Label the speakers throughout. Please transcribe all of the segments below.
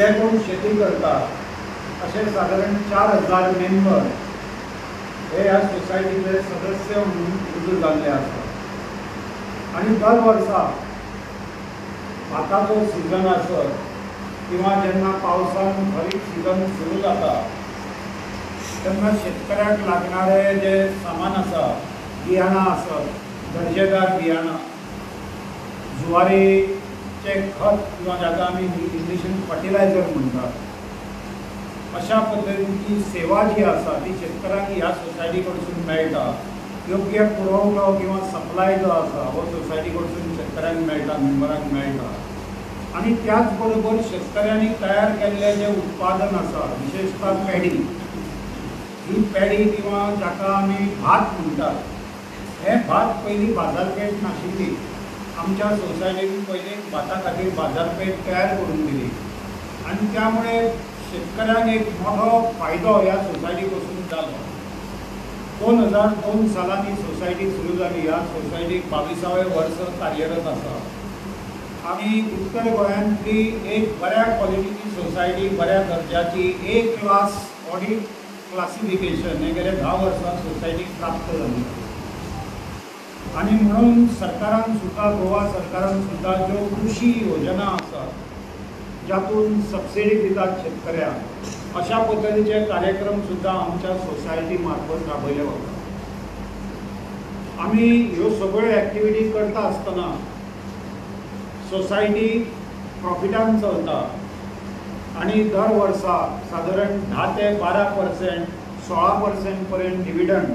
Speaker 1: जे कोण शेती करता असे साधारण 4000 मेंबर हे ह्या सोसायटीचे सदस्य म्हणून रुजू झाले असतात आणि दर वर्सा भाताचो सीजन आसत किंवा जेन्ना पावसान खरीप सीजन सुरू जाता तेन्ना शेतकऱ्याक लागणारे जे सामान आसा बियाणां आसत दर्जेदार बियाणां जुवारीचे खत किंवा जाका आमी इंग्लिशीन फर्टिलायझर म्हणटात अशा पद्धतीची सेवा जी आसा ती शेतकऱ्यांक ह्या सोसायटी कडसून मेळटा। योग्य पुरवठो किंवा सप्लाय जो आसा हो सोसायटी कडसून शेतकऱ्यांक मेळटा, मेंबरांक मेळटा आणि त्याच बरोबर शेतकऱ्यांनी तयार केल्लें जे उत्पादन आसा विशेषतः पेडी, ही पेडी किंवा जाका आमी भात म्हणटात हे भात पयलीं बाजारपेठ नाशिल्ली। आमच्या सोसायटीन पयलीं भाता खातीर बाजारपेठ तयार करून दिली आणि त्यामुळे शेतकऱ्यांक एक मोठो फायदो ह्या सोसायटी पासून जालो। 2002 सालान ही सोसायटी सुरू जाली। ह्या सोसायटीक 22वें वर्स कार्यरत आसा। आमी उत्तर गोंयांतली एक बऱ्या क्वॉलिटीची सोसायटी, बऱ्या दर्जाची A क्लास ऑडिट क्लासिफिकेशन हे गेल्या 10 वर्सां सोसायटीक प्राप्त जाली आणि म्हणून सरकारान सुद्धा, गोवा सरकारान सुद्धा ज्यो कृषी योजना आसात ज्यातून सबसिडी दितात शेतकऱ्यांक अशा पद्धतीचे कार्यक्रम सुद्धा आमच्या सोसायटी मार्फत राबयले वतात। आमी ह्यो सगळ्यो एक्टिविटी करता आसतना सोसायटी प्रॉफिटान चलता आणि दर वर्सा साधारण 10 ते 12%, 16% पर्यंत डिविडंड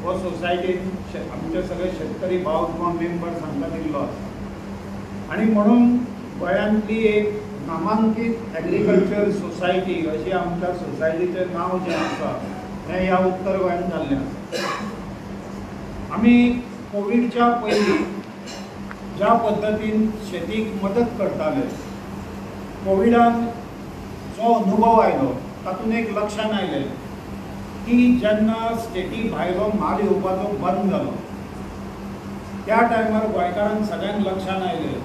Speaker 1: हो सोसायटीन आमचे सगळे शेतकरी भाव किंवा मेंबर्स हांकां दिल्लो आसा आणि म्हणून गोंयांतली एक नामांकीत एग्रीकल्चर सोसायटी अशी आमच्या सोसायटीचें नांव जें आसा हें ह्या उत्तर गोंयांत जाल्लें आसा। आमी कोविडच्या पयलीं ज्या पद्दतीन शेतीक मदत करताले, कोविडान जो अनुभव आयलो तातूंत एक लक्षान आयलें की जेन्ना स्टेटी भायलो म्हाल येवपाचो बंद जालो त्या टायमार गोंयकारांक सगळ्यांक लक्षान आयलें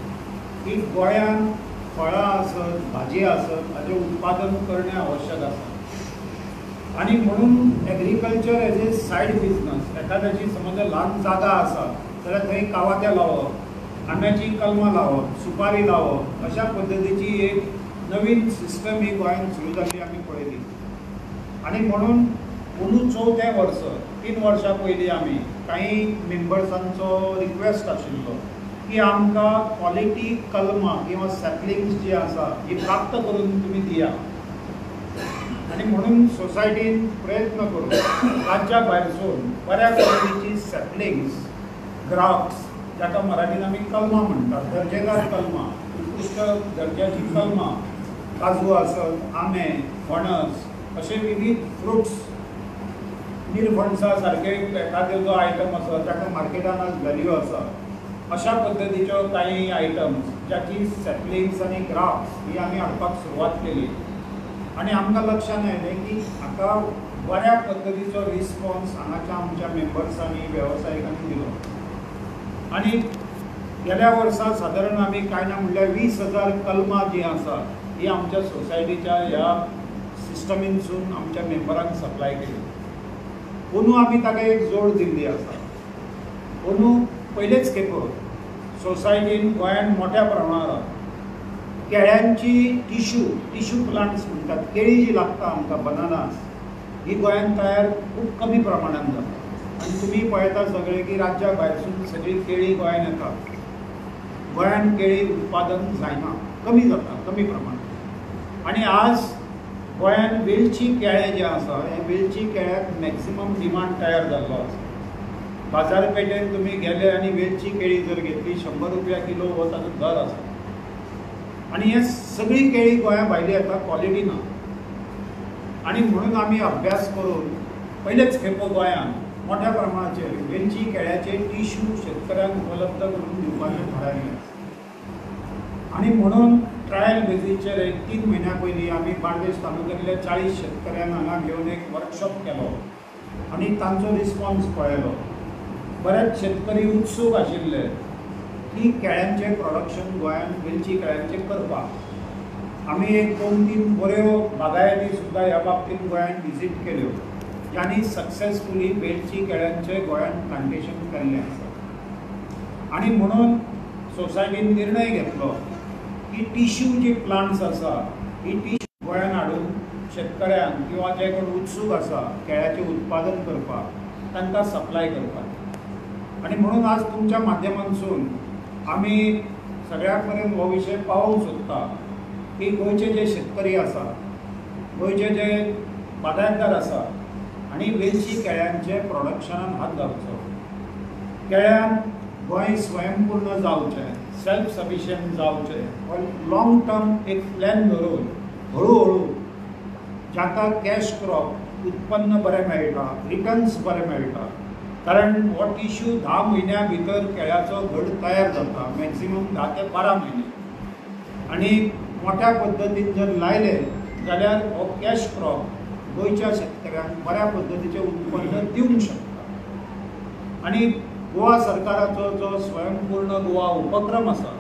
Speaker 1: की गोंयांत फळां आसत, भाजी आसत हाचें उत्पादन करणे आवश्यक आसा आणि म्हणून agriculture as a said business, एखाद्याची समज ल्हान जागा आसा जाल्यार थंय कावात्या लावप, आंब्याची कलमां लावप, सुपारी लावप अशा पद्धतीची एक नवीन सिस्टम ही गोंयांत सुरू जाल्ली आमी पळयली आणि म्हणून अंदू 4थें वर्स 3 वर्सां पयलीं आमी काही मेंबर्सांचो रिक्वेस्ट आशिल्लो की आमकां क्वॉलिटी कलमां किंवा सॅपलिंग्स जी आसा ही प्राप्त करून तुमी दिया आणि म्हणून सोसायटीन प्रयत्न करून राज्या भायरसून बऱ्या क्वॉलिटीची सॅपलिंग्स, ग्राफ्ट्स जाका मराठीन आमी कलमां म्हणटात, दर्जेदार कलमां, उत्कृश्ट दर्जाची कलमां, काजू आसत, आंबे, फणस अशे विविध फ्रुट्स, निरफणसा सारके एखादो जो आयटम आसा ताका मार्केटान आज व्हॅल्यू आसा अशा पद्धतीच्यो काही आयटम्स ज्याची सॅपलिंग्स आणि ग्राफ्स ही आमी हाडपाक सुरवात केली आणि आमकां लक्षान आयलें की हाका बऱ्या पद्धतीचो रिस्पॉन्स हांगाच्या आमच्या मेंबर्सांनी, वेवसायिकांनी दिलो आणि गेल्या वर्सा साधारण आमी कांय ना म्हणल्यार 20,000 कलमां जी आसा ही आमच्या सोसायटीच्या ह्या सिस्टमीनसून आमच्या मेंबरांक सप्लाय केली। अंदू आमी ताका एक जोड दिल्ली आसा। अंदू पयलेच खेपो सोसायटीन गोंयांत मोठ्या प्रमाणावर केळ्यांची टिश्यू प्लांट्स म्हणटात, केळी जी लागता आमकां बनानास ही गोंयांत तयार खूब कमी प्रमाणात जाता आणि तुमी पळयता सगळे की राज्या भायरसून सगळी केळी गोंयांत येतात। गोंयांत केळी उत्पादन जायना, कमी जाता, कमी प्रमाणात आणि आज गोंयांत वेलची केळें जे आसा हे वेलची केळ्याक मॅक्सिमम डिमांड तयार जाल्लो आसा। बाजारपेठेन तुमी गेले आणि वेलची केळी जर घेतली 100 रुपया किलो हो ताचो दर आसा आणि हे सगळी केळी गोंया भायली येता, क्वॉलिटी ना आणि म्हणून आमी अभ्यास करून पयलेच खेपो गोंयांत मोठ्या प्रमाणाचेर वेलची केळ्याचे टिश्यू शेतकऱ्यांक उपलब्ध करून दिवपाचें थारायलें आणि म्हणून ट्रायल बेजीचेर एक 3 म्हयन्या पयलीं आमी बार्देस तालुक्यांतल्या 40 शेतकऱ्यांक हांगा घेवन एक वर्कशॉप केलो आणि तांचो रिस्पॉन्स पळयलो। बरेच शेतकरी उत्सूक आशिल्ले की केळ्यांचें प्रोडक्शन गोंयांत वेलची केळ्यांचें करपाक आम्ही एक 2-3 बऱ्यो बागायती सुद्धा ह्या बाबतीत गोंयांत विजीट केल्यो ज्यांनी सक्सेसफुली वेलची केळ्यांचे गोंयांत प्लांटेशन केल्लें आसा आनी म्हणून सोसायटीन निर्णय घेतलो की टिश्यू जी प्लांट्स आसा ही टिश्यू गोंयांत हाडून शेतकऱ्यांक किंवा जे कोण उत्सूक आसा केळ्याचें उत्पादन करपाक तांकां सप्लाय करपाक आनी म्हणून आज तुमच्या माध्यमांतसून आमी सगळ्यां पर्यंत हो विशय पावोवंक सोदता की गोंयचे जे शेतकरी आसा गोंयचे जे बागायतदार आसा आनी वेलची केळ्यांचे प्रोडक्शनान हात घालचो केळ्यान गोंय स्वयंपूर्ण जावचें सेल्फ सफिशियंट जावचें लॉंग टर्म एक प्लॅन धरून हळू जाका कॅश क्रॉप उत्पन्न बरें मेळटा रिटर्न्स बरें मेळटा कारण हो टिश्यू 10 म्हयन्यां भितर केळ्याचो घड तयार जाता मॅक्सिमम 10 ते 12 म्हयने आनी मोठ्या पद्दतीन जर लायले जाल्यार हो कॅश क्रॉप गोंयच्या शेतकऱ्यांक बऱ्या पद्दतीचें उत्पन्न दिवंक शकता आनी गोवा सरकाराचो जो स्वयंपूर्ण गोवा उपक्रम आसा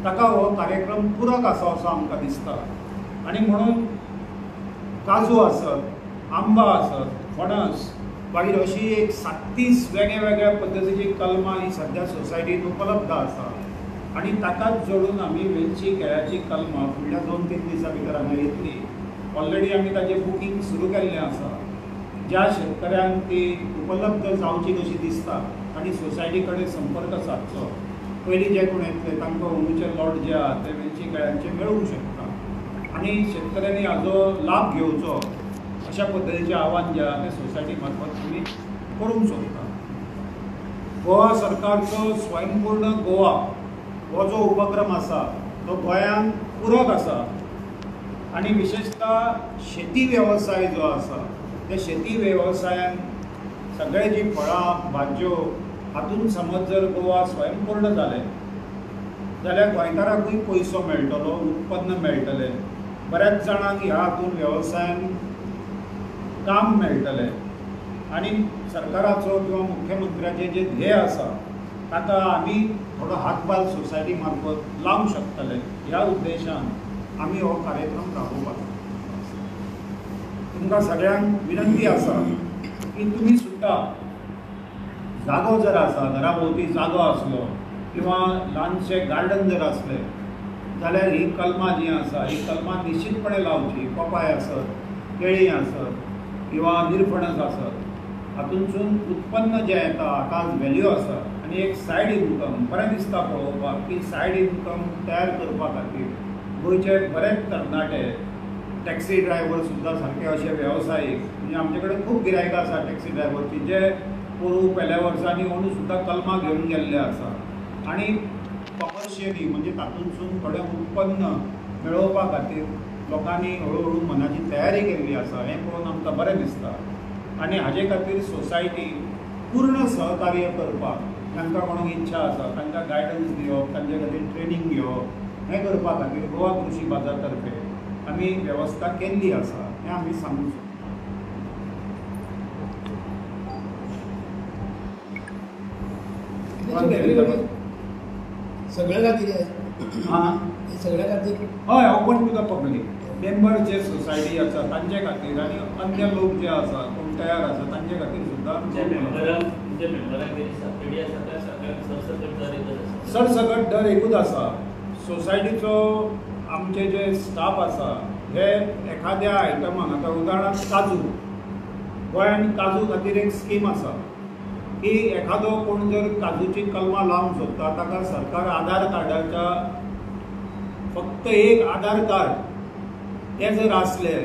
Speaker 1: ताका हो कार्यक्रम पुरक आसा असो आमकां दिसता आनी म्हणून काजू आसत आंबा आसत फणस मागीर अशी एक 37 वेगळ्या पद्दतीची कलमां ही सद्या सोसायटीत उपलब्ध आसा आनी ताकाच जोडून आमी वेलची केळ्याची कलमां फुडल्या 2-3 दिसां भितर हांगा येतली ऑलरेडी आमी ताचें बुकींग सुरू केल्लें आसा ज्या शेतकऱ्यांक ती उपलब्ध जावची कशी दिसता आनी सोसायटी कडेन संपर्क सादचो पयलीं जे कोण येतले तांकां अंदूचे लॉट जे आहा ते वेलची केळ्यांचे मेळूंक शकता आनी शेतकऱ्यांनी हाजो लाभ घेवचो अशा पद्दतीचें आव्हान जे आहा तें सोसायटी मार्फत तुमी करूंक सोदता गोवा सरकारचो स्वयंपूर्ण गोवा हो जो उपक्रम आसा तो गोंयांत पुरक आसा आनी विशेषता शेती वेवसाय जो आसा त्या शेती वेवसायान सगळे जी फळां भाज्यो हातूंत समज जर गोवा स्वयंपूर्ण जालें जाल्यार गोंयकारांकूय पयसो मेळटलो उत्पन्न मेळटलें बऱ्याच जाणांक ह्या हातूंत वेवसायान काम मेळटलें आनी सरकाराचो किंवा मुख्यमंत्र्याचें जें ध्येय आसा ताका आमी थोडो हातभार सोसायटी मार्फत लावंक शकतले ह्या उद्देशान आमी हो कार्यक्रम राबोवपाक तुमकां सगळ्यांक विनंती आसा की तुमी सुद्दां जागो जर आसा घरा भोंवती जागो आसलो किंवा ल्हानशें गार्डन जर आसलें जाल्यार ही कलमां जीं आसा ही कलमां निश्चितपणे लावची पपाय आसत केळीं आसत किंवा निरफणस आसत हातूंतसून उत्पन्न जें येता हाका व्हॅल्यू आसा आनी एक सायड इनकम बरें दिसता पळोवपाक की सायड इनकम तयार करपा खातीर गोंयचे बरेच तरणाटे टॅक्सी ड्रायव्हर सुद्दां सारके अशे वेवसायीक म्हणजे आमचे कडेन खूब गिरायकां आसा टॅक्सी ड्रायव्हरची जे पोरू पेल्या वर्सांनी अंदू सुद्दां कलमां घेवन गेल्ले आसा आनी कमर्शियली म्हणजे तातूंतसून थोडें उत्पन्न मेळोवपा खातीर लोकांनी हळू मनाची तयारी केल्ली आसा हें पळोवन आमकां बरें दिसता आनी हाजे खातीर सोसायटी पूर्ण सहकार्य करपाक तांकां कोणाक इच्छा आसा तांकां गायडन्स दिवप तांचे खातीर ट्रेनींग घेवप हें करपा खातीर गोवा कृषी बाजार तर्फे आमी वेवस्था केल्ली आसा हें आमी सांगूंक सोदता
Speaker 2: सगळ्या खातीर सगळ्या खातीर
Speaker 1: हय open to the public member जे सोसायटी आसा तांचे खातीर आनी अन्य लोक जे आसा कोण तयार आसा तांचे खातीर सुद्दां सरसकट दर एकूच आसा सोसायटीचो आमचे जे स्टाफ आसा हे एखाद्या आयटमाक आतां उदाहरणार्थ काजू गोंयांत काजू खातीर एक स्कीम आसा की एखादो कोण जर काजूची कलमां लावंक सोदता ताका सरकार आधार कार्डाच्या फक्त एक आधार कार्ड तें जर आसलें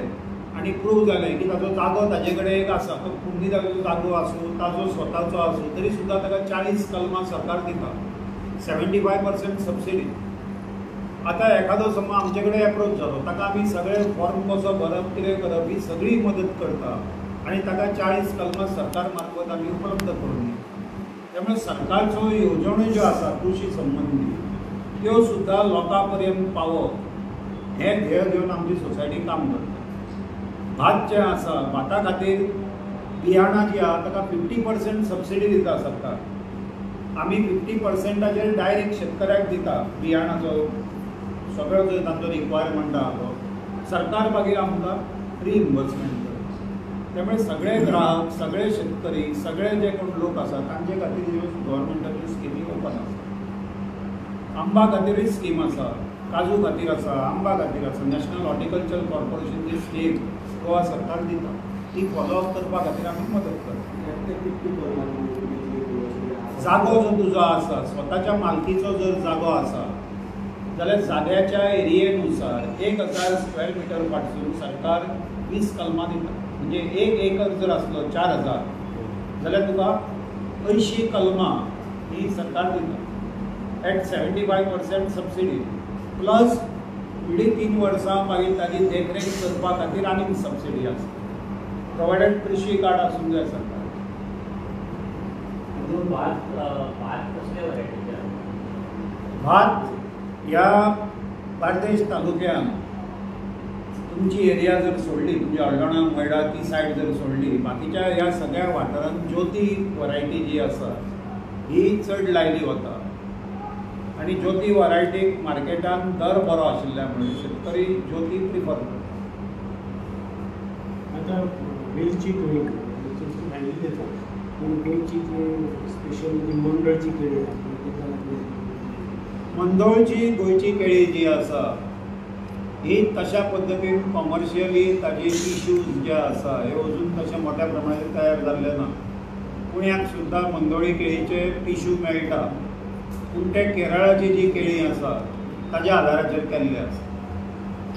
Speaker 1: आनी प्रूव जालें की ताजो जागो ताजे कडेन एक आसा तो कुंडी जागेचो जागो आसूं ताजो स्वताचो आसूं तरी सुद्दां ताका 40 कलमां सरकार दिता 75% सबसिडी आतां एखादो समज आमचे कडेन एप्रोच जालो ताका आमी सगळे फॉर्म कसो भरप कितें करप ही सगळी मदत करता आनी ताका 40 कलमां सरकार मार्फत आमी उपलब्ध करून दिता त्यामुळे सरकारच्यो येवजण्यो ज्यो आसा कृशी संबंधी त्यो सुद्दां लोकां पर्यंत पावोवप हें ध्येय घेवन आमची सोसायटी काम करता भात जें आसा भाता खातीर बियाणां जीं आहा ताका 50% सबसिडी दिता सरकार आमी 50%चेर डायरेक्ट शेतकऱ्याक दिता बियाणाचो सगळो जो तांचो रिक्वायरमेंट आहा तो सरकार मागीर आमकां रिइम्बर्समेंट करता. त्यामुळे सगळे ग्राहक, सगळे शेतकरी, सगळे जे कोण लोक आसात तांचे खातीर ह्यो गव्हर्मेंटाच्यो स्किमी ओपन आसा. आंबा खातीरूय स्कीम आसा, काजू खातीर आसा, आंबा खातीर आसा. नॅशनल हॉर्टिकल्चर कॉर्पोरेशनची स्कीम गोवा सरकार दिता, ती फॉलोअप करपा खातीर आमी मदत करता. जागो जो तुजो आसा, स्वताच्या मालकीचो जर जागो आसा जाल्यार जाग्याच्या एरियेनुसार 1000 स्क्वेअर मिटर पासून सरकार 20 कलमां दिता. म्हणजे 1 एकर जर आसलो 4000 जाल्यार तुका 80 कलमां ही सरकार दिता एट 75% सबसिडी प्लस फुडलीं 3 वर्सां मागीर ताजी देखरेख करपा खातीर आनीक सबसिडी आसा. प्रोवायडेड कृषी कार्ड आसूंक जाय सरकार. भात ह्या बार्देश तालुक्यान तुमची एरिया जर सोडली, तुमची हळदोणा मैडा ती सायड जर सोडली, बाकीच्या ह्या सगळ्या वाठारांत ज्योती वरायटी जी आसा ही चड लायली वता. आनी ज्योती वरायटीक मार्केटान दर बरो आशिल्ल्यामुळे शेतकरी ज्योती प्रिफर करता.
Speaker 3: आता वेलची केळी भायली देता पूण गोंयची स्पेशल मंडळची केळी
Speaker 1: मंडोळची गोंयची केळी जी आसा ही तशा पद्दतीन कॉमर्शियली ताजे इश्यूज जे आसा हे अजून तशे मोठ्या प्रमाणात तयार जाल्ले ना. पुण्याक सुद्दां मंडोळी केळीचे टिश्यू मेळटा, पूण ते केरळाची जी केळी आसा ताज्या आदाराचेर केल्ले आसा.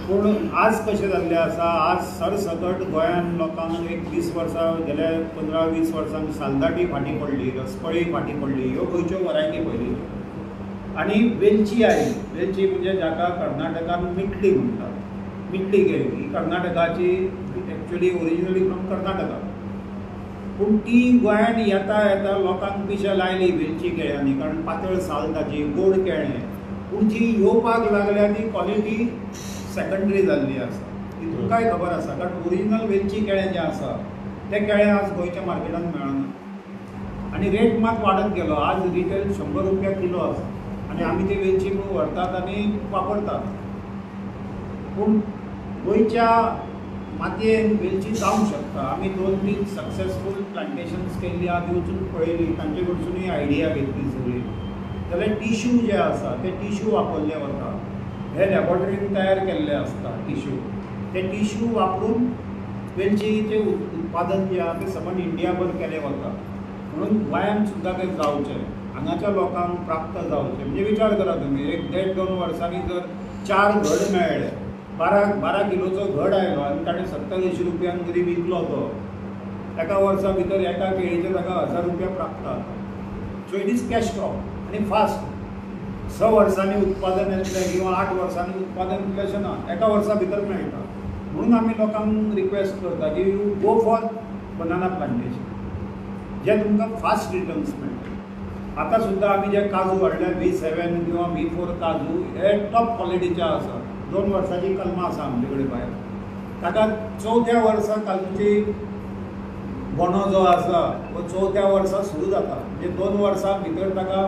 Speaker 1: पूण आज कशें जाल्लें आसा, आज सरसकट गोंयान लोकांक एक 20 वर्सां गेल्या 15-20 वर्सांक सालदाटी फाटीं पडली, रसपळी फाटीं पडली, ह्यो गोंयच्यो वरायटी पयली. आनी वेलची आयली. वेलची म्हणजे जाका कर्नाटकान मिटली म्हणटात. मिटली केळी ही कर्नाटकाची एक्चुअली ओरिजिनली फ्रॉम कर्नाटका, पूण ती गोंयान येता येता लोकांक पिशे लायली वेलची केळ्यांनी, कारण पातळ साल ताची, गोड केळें. पूण जी येवपाक लागल्या ती क्वॉलिटी सेकंडरी जाल्ली आसा. ती तुमकांय खबर आसा, कारण ओरिजिनल वेलची केळें जें आसा तें केळें आज गोंयच्या मार्केटान मेळना. आनी रेट मात वाडत गेलो. आज रिटेल 100 रुपया किलो आसा आनी आमी ती वेलची म्हणून व्हरतात आनी वापरतात. पूण गोंयच्या मातयेन वेलची जावंक शकता. आमी 2-3 सक्सेसफूल प्लांटेशन्स केल्ली, आमी वचून पळयली, तांचे कडसूनय आयडिया घेतली सगळी. जाल्यार टिश्यू जे आसा ते टिश्यू वापरले वता. हे लॅबॉरेटरीन तयार केल्ले आसता टिश्यू. ते टिश्यू वापरून वेलचीचें उत्पादन जें आसा तें सबंद इंडियाभर केलें वता. म्हणून गोंयांत सुद्दां तें जावचें, हांगाच्या लोकांक प्राप्त जावचें. म्हणजे विचार करा तुमी, एक 1.5-2 वर्सांनी जर 4 घड मेळ्ळे, 12 किलोचो घड आयलो आनी ताणें 70-80 रुपयान जरी विकलो तो, एका वर्सा भितर एका केळीचे ताका 1000 रुपया प्राप्त जाता. So it is cash crop आनी फास्ट. 6 वर्सांनी उत्पादन येतलें किंवा 8 वर्सांनी उत्पादन येतलें अशें ना, एका वर्सा भितर मेळटा. म्हणून आमी लोकांक रिक्वेस्ट करता की you go for banana plantation, जे तुमकां फास्ट रिटर्न्स मेळटा. आतां सुद्दां आमी जे काजू हाडल्या V7 किंवा V4 काजू हे टॉप क्वॉलिटीचे आसा. 2 वर्सांची कलमां आसा आमचे कडेन भायर. ताका 4थ्या वर्सा काजूची बोंडो जो आसा तो 4थ्या वर्सा सुरू जाता. म्हणजे 2 वर्सां भितर ताका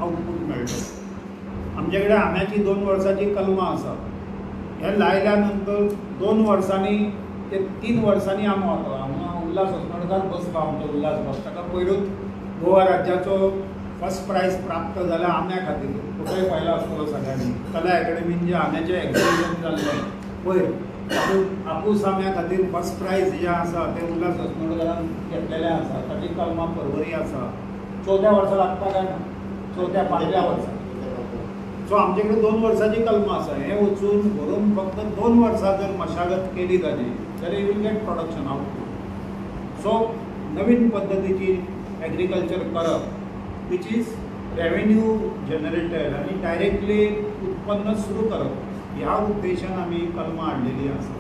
Speaker 1: आउटपूट मेळटा. आमचे कडेन आंब्याची 2 वर्सांची कलमां आसा. हे लायल्या नंतर 2 वर्सांनी ते 3 वर्सांनी आंबो जाता. हांगा उल्हास हसनळकार बसलो आमचो उल्हास बस, ताका पयरूच गोवा राज्याचो फर्स्ट प्रायज प्राप्त जाला आंब्या खातीर. फोटोय पाहिला आसतलो सगळ्यांनी. कला अकॅडमीन जे आंब्याचें एक्झिबिशन जाल्लें पळय, आपूस आंब्या खातीर फर्स्ट प्रायज जे आसा ते उल्हास हसनळकारान घेतलेलें आसा. ताची कलमां परवरी आसा. 4थ्या वर्सा लागता काय ना, 4थ्या-5थ्या वर्सा. सो आमचे कडेन 2 वर्सांची कलमां आसा. हें वचून व्हरून फक्त 2 वर्सां जर मशागत केली ताची जाल्यार you will get production output. So नवीन पद्दतीची एग्रीकल्चर करप विच इज रेवेन्यू जनरेटेड आनी डायरेक्टली उत्पन्न सुरू करप, ह्या उद्देशान आमी कलमां हाडलेलीं आसा.